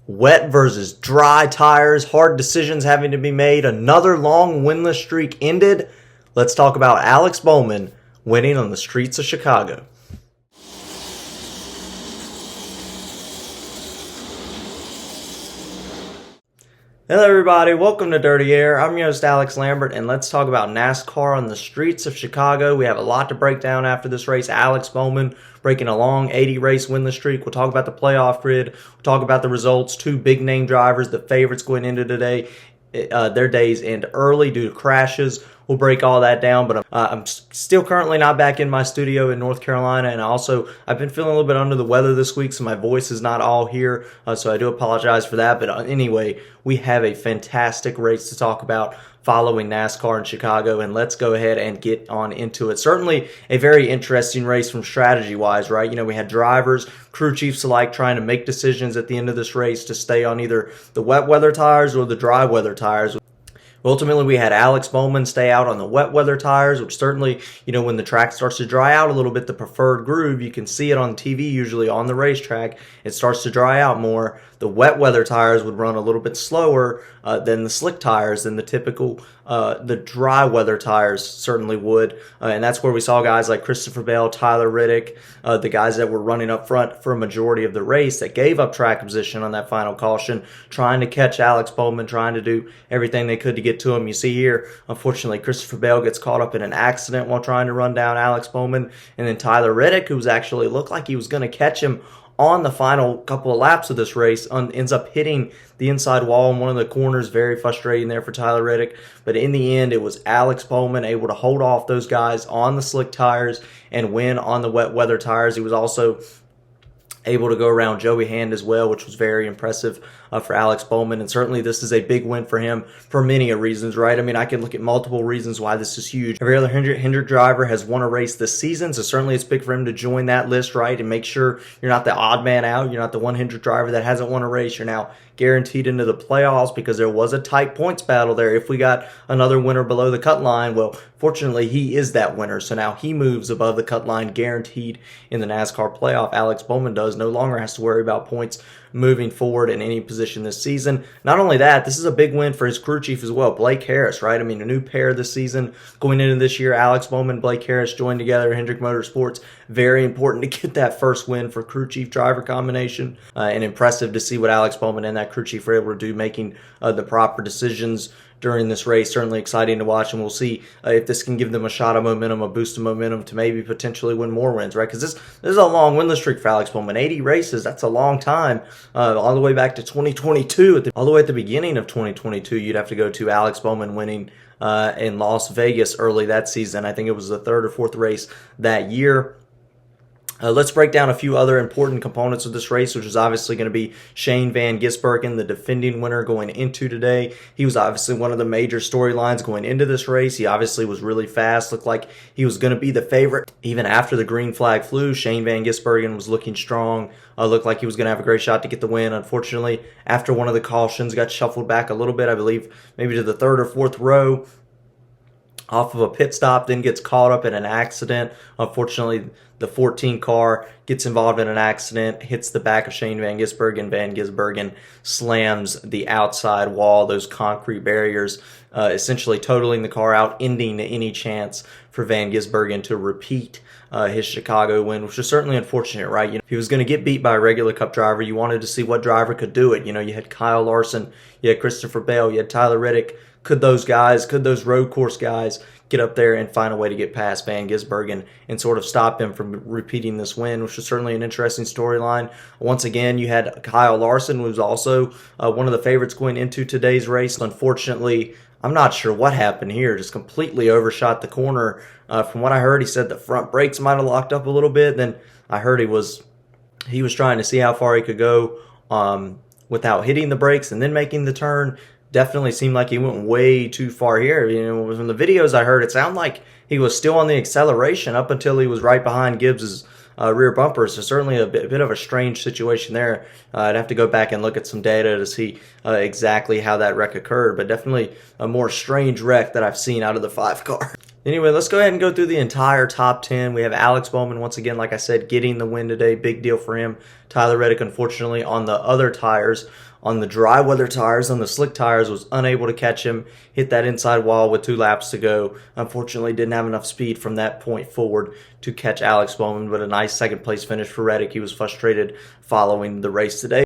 Wet versus dry tires, hard decisions having to be made. Another long winless streak ended. Let's talk about Alex Bowman winning on the streets of Chicago. Hello everybody, welcome to Dirty Air. I'm your host Alex Lambert, and let's talk about NASCAR on the streets of Chicago. We have a lot to break down after this race. Alex Bowman breaking a long 80-race winless streak. We'll talk about the playoff grid. We'll talk about the results. Two big-name drivers, the favorites going into today. Their days end early due to crashes. We'll break all that down, but I'm still currently not back in my studio in North Carolina, and I've been feeling a little bit under the weather this week, so my voice is not all here, so I do apologize for that. But anyway, we have a fantastic race to talk about following NASCAR in Chicago, and let's go ahead and get on into it. Certainly a very interesting race from strategy-wise, right? You know, we had drivers, crew chiefs alike trying to make decisions at the end of this race to stay on either the wet weather tires or the dry weather tires. Ultimately, we had Alex Bowman stay out on the wet weather tires, which certainly, you know, when the track starts to dry out a little bit, the preferred groove, you can see it on TV usually on the racetrack, it starts to dry out more. The wet weather tires would run a little bit slower than the slick tires, than the typical, the dry weather tires certainly would. And that's where we saw guys like Christopher Bell, Tyler Reddick, the guys that were running up front for a majority of the race that gave up track position on that final caution, trying to catch Alex Bowman, trying to do everything they could to get to him. You see here, unfortunately, Christopher Bell gets caught up in an accident while trying to run down Alex Bowman. And then Tyler Reddick, who was actually looked like he was going to catch him on the final couple of laps of this race, ends up hitting the inside wall in one of the corners. Very frustrating there for Tyler Reddick. But in the end, it was Alex Bowman able to hold off those guys on the slick tires and win on the wet weather tires. He was also able to go around Joey Hand as well, which was very impressive for Alex Bowman. And certainly this is a big win for him for many reasons, right? I mean, I can look at multiple reasons why this is huge. Every other Hendrick driver has won a race this season, so certainly it's big for him to join that list, right? And make sure you're not the odd man out. You're not the one Hendrick driver that hasn't won a race. You're now guaranteed into the playoffs because there was a tight points battle there. If we got another winner below the cut line, well, fortunately, he is that winner. So now he moves above the cut line, guaranteed in the NASCAR playoff. Alex Bowman does no longer has to worry about points moving forward in any position this season. Not only that, this is a big win for his crew chief as well, Blake Harris, right? I mean, a new pair this season going into this year. Alex Bowman, Blake Harris joined together, Hendrick Motorsports. Very important to get that first win for crew chief driver combination, and impressive to see what Alex Bowman and that crew chief were able to do, making the proper decisions during this race. Certainly exciting to watch, and we'll see if this can give them a shot of momentum, a boost of momentum to maybe potentially win more wins, right? Because this is a long winless streak for Alex Bowman. 80 races, that's a long time. All the way back to 2022, all the way at the beginning of 2022, you'd have to go to Alex Bowman winning in Las Vegas early that season. I think it was the third or fourth race that year. Let's break down a few other important components of this race, which is obviously going to be Shane Van Gisbergen, the defending winner going into today. He was obviously one of the major storylines going into this race. He obviously was really fast, looked like he was going to be the favorite. Even after the green flag flew, Shane Van Gisbergen was looking strong, looked like he was going to have a great shot to get the win. Unfortunately, after one of the cautions, got shuffled back a little bit, I believe maybe to the third or fourth row off of a pit stop, then gets caught up in an accident. Unfortunately, the 14 car gets involved in an accident, hits the back of Shane Van Gisbergen. Van Gisbergen slams the outside wall, those concrete barriers, essentially totaling the car out, ending any chance for Van Gisbergen to repeat his Chicago win, which was certainly unfortunate, right? You know, if he was going to get beat by a regular Cup driver, you wanted to see what driver could do it. You know, you had Kyle Larson, you had Christopher Bell, you had Tyler Reddick. Could those road course guys get up there and find a way to get past Van Gisbergen and sort of stop him from repeating this win, which was certainly an interesting storyline. Once again, you had Kyle Larson, who was also one of the favorites going into today's race. Unfortunately, I'm not sure what happened here, just completely overshot the corner. From what I heard, he said the front brakes might have locked up a little bit. Then I heard he was trying to see how far he could go without hitting the brakes and then making the turn. Definitely seemed like he went way too far here. You know, from the videos I heard, it sounded like he was still on the acceleration up until he was right behind Gibbs's rear bumper. So certainly a bit of a strange situation there. I'd have to go back and look at some data to see exactly how that wreck occurred, but definitely a more strange wreck that I've seen out of the 5 car. Anyway, let's go ahead and go through the entire top 10. We have Alex Bowman, once again, like I said, getting the win today. Big deal for him. Tyler Reddick, unfortunately, on the other tires, on the dry weather tires, on the slick tires, was unable to catch him. Hit that inside wall with 2 laps to go. Unfortunately, didn't have enough speed from that point forward to catch Alex Bowman, but a nice second place finish for Reddick. He was frustrated following the race today.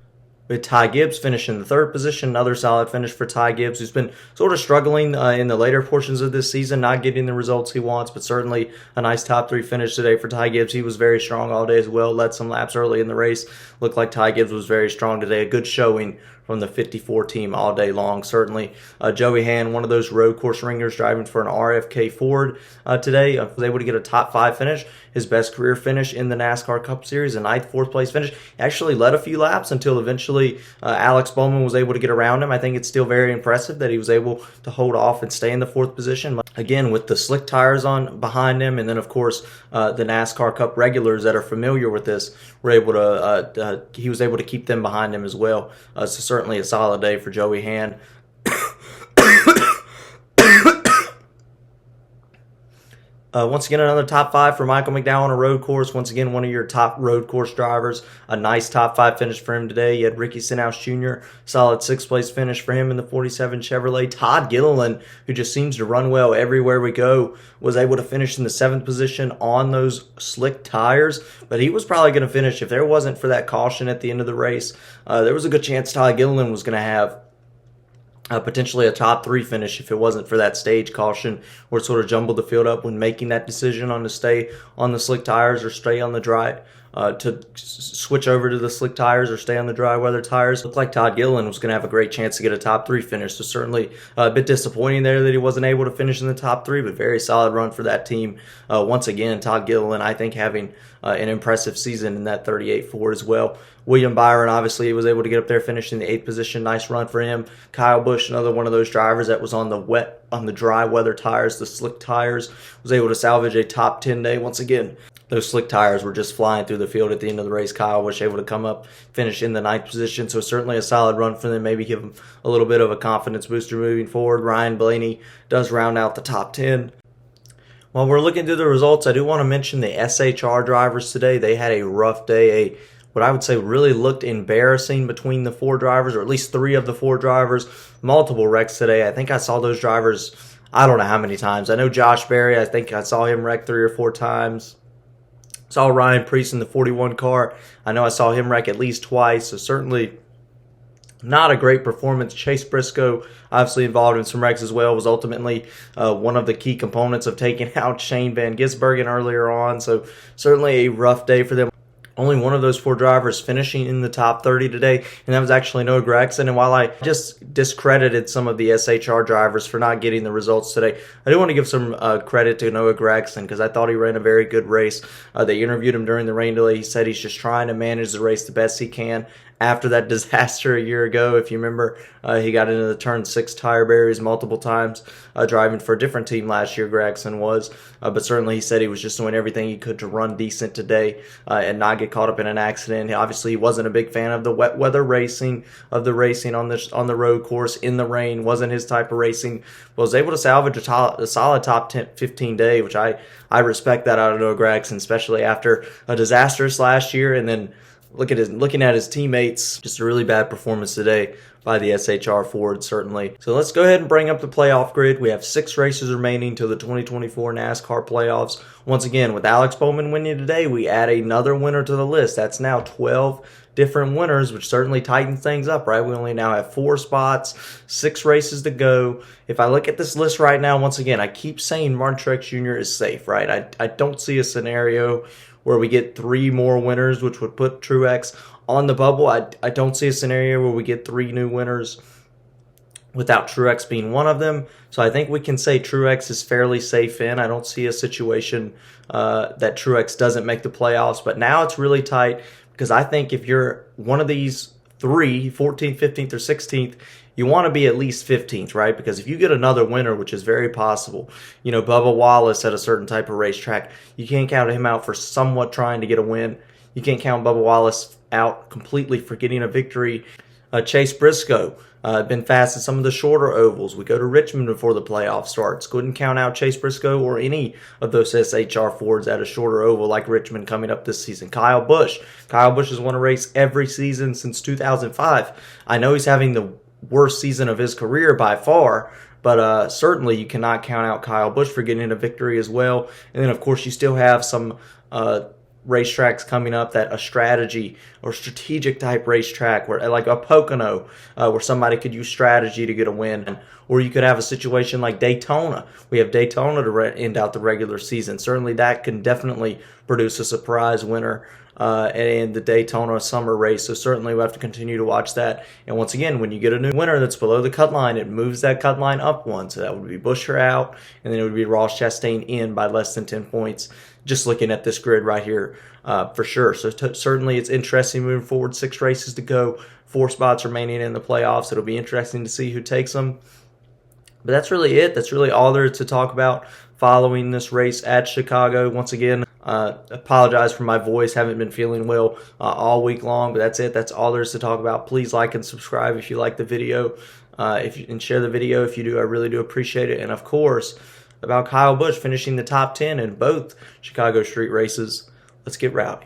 With Ty Gibbs finishing the 3rd position, another solid finish for Ty Gibbs, who's been sort of struggling in the later portions of this season, not getting the results he wants, but certainly a nice top 3 finish today for Ty Gibbs. He was very strong all day as well, led some laps early in the race. Looked like Ty Gibbs was very strong today. A good showing from the 54 team all day long, certainly. Joey Hand, one of those road course ringers driving for an RFK Ford today, was able to get a top 5 finish, his best career finish in the NASCAR Cup Series, a 9th, 4th place finish. Actually led a few laps until eventually Alex Bowman was able to get around him. I think it's still very impressive that he was able to hold off and stay in the 4th position. Again, with the slick tires on behind him, and then of course the NASCAR Cup regulars that are familiar with this were able to. He was able to keep them behind him as well. So certainly a solid day for Joey Hand. Once again, another top 5 for Michael McDowell on a road course. Once again, one of your top road course drivers. A nice top 5 finish for him today. You had Ricky Stenhouse Jr., solid 6th place finish for him in the 47 Chevrolet. Todd Gilliland, who just seems to run well everywhere we go, was able to finish in the 7th position on those slick tires. But he was probably going to finish, if there wasn't for that caution at the end of the race, there was a good chance Todd Gilliland was going to have potentially a top 3 finish if it wasn't for that stage caution where it sort of jumbled the field up when making that decision on to stay on the slick tires or stay on the dry, to switch over to the slick tires or stay on the dry weather tires. Looked like Todd Gilliland was going to have a great chance to get a top 3 finish, so certainly a bit disappointing there that he wasn't able to finish in the top 3, but very solid run for that team. Once again, Todd Gilliland, I think, having an impressive season in that 38 Ford as well. William Byron, obviously, was able to get up there, finish in the 8th position. Nice run for him. Kyle Busch, another one of those drivers that was on the dry weather tires, the slick tires, was able to salvage a top 10 day. Once again, those slick tires were just flying through the field at the end of the race. Kyle was able to come up, finish in the 9th position, so certainly a solid run for them. Maybe give them a little bit of a confidence booster moving forward. Ryan Blaney does round out the top 10. While we're looking through the results, I do want to mention the SHR drivers today. They had a rough day, what I would say really looked embarrassing between the 4 drivers, or at least 3 of the 4 drivers. Multiple wrecks today. I think I saw those drivers, I don't know how many times. I know Josh Berry, I think I saw him wreck 3 or 4 times. Saw Ryan Preece in the 41 car. I know I saw him wreck at least twice, so certainly not a great performance. Chase Briscoe, obviously involved in some wrecks as well, was ultimately one of the key components of taking out Shane Van Gisbergen earlier on, so certainly a rough day for them. Only one of those 4 drivers finishing in the top 30 today, and that was actually Noah Gragson. And while I just discredited some of the SHR drivers for not getting the results today, I do want to give some credit to Noah Gragson because I thought he ran a very good race. They interviewed him during the rain delay. He said he's just trying to manage the race the best he can after that disaster a year ago. If you remember, he got into the turn 6 tire barriers multiple times, driving for a different team last year, Gragson was. But certainly he said he was just doing everything he could to run decent today and not get caught up in an accident. Obviously, he wasn't a big fan of the wet weather racing, on the road course in the rain. Wasn't his type of racing. But was able to salvage a solid top 10, 15 day, which I respect that out of Noah Gragson, especially after a disastrous last year. And then looking at his teammates, just a really bad performance today by the SHR Ford, certainly. So let's go ahead and bring up the playoff grid. We have 6 races remaining to the 2024 NASCAR playoffs. Once again, with Alex Bowman winning today, we add another winner to the list. That's now 12 different winners, which certainly tightens things up, right? We only now have 4 spots, 6 races to go. If I look at this list right now, once again, I keep saying Martin Truex Jr. is safe, right? I don't see a scenario where we get 3 more winners, which would put Truex on the bubble. I don't see a scenario where we get 3 new winners without Truex being one of them. So I think we can say Truex is fairly safe in. I don't see a situation that Truex doesn't make the playoffs. But now it's really tight because I think if you're one of these 3, 14th, 15th, or 16th, you want to be at least 15th, right? Because if you get another winner, which is very possible, Bubba Wallace at a certain type of racetrack, you can't count him out for somewhat trying to get a win. You can't count Bubba Wallace out completely for getting a victory Chase Briscoe. Been fast at some of the shorter ovals. We go to Richmond before the playoff starts. Couldn't count out Chase Briscoe or any of those SHR Fords at a shorter oval like Richmond coming up this season. Kyle Busch. Kyle Busch has won a race every season since 2005. I know he's having the worst season of his career by far, but certainly you cannot count out Kyle Busch for getting a victory as well. And then, of course, you still have some racetracks coming up that a strategy or strategic type racetrack where like a Pocono where somebody could use strategy to get a win, or you could have a situation like Daytona. We have Daytona to end out the regular season. Certainly that can definitely produce a surprise winner in the Daytona summer race. So certainly we have to continue to watch that. And once again, when you get a new winner that's below the cut line, it moves that cut line up one. So that would be Buescher out, and then it would be Ross Chastain in by less than 10 points. Just looking at this grid right here, for sure. So certainly it's interesting moving forward. 6 races to go, 4 spots remaining in the playoffs. It'll be interesting to see who takes them. But that's really it. That's really all there is to talk about following this race at Chicago. Once again, apologize for my voice. Haven't been feeling well all week long, but that's it. That's all there is to talk about. Please like and subscribe if you like the video, and share the video if you do. I really do appreciate it. And of course, about Kyle Busch finishing the top 10 in both Chicago street races. Let's get rowdy.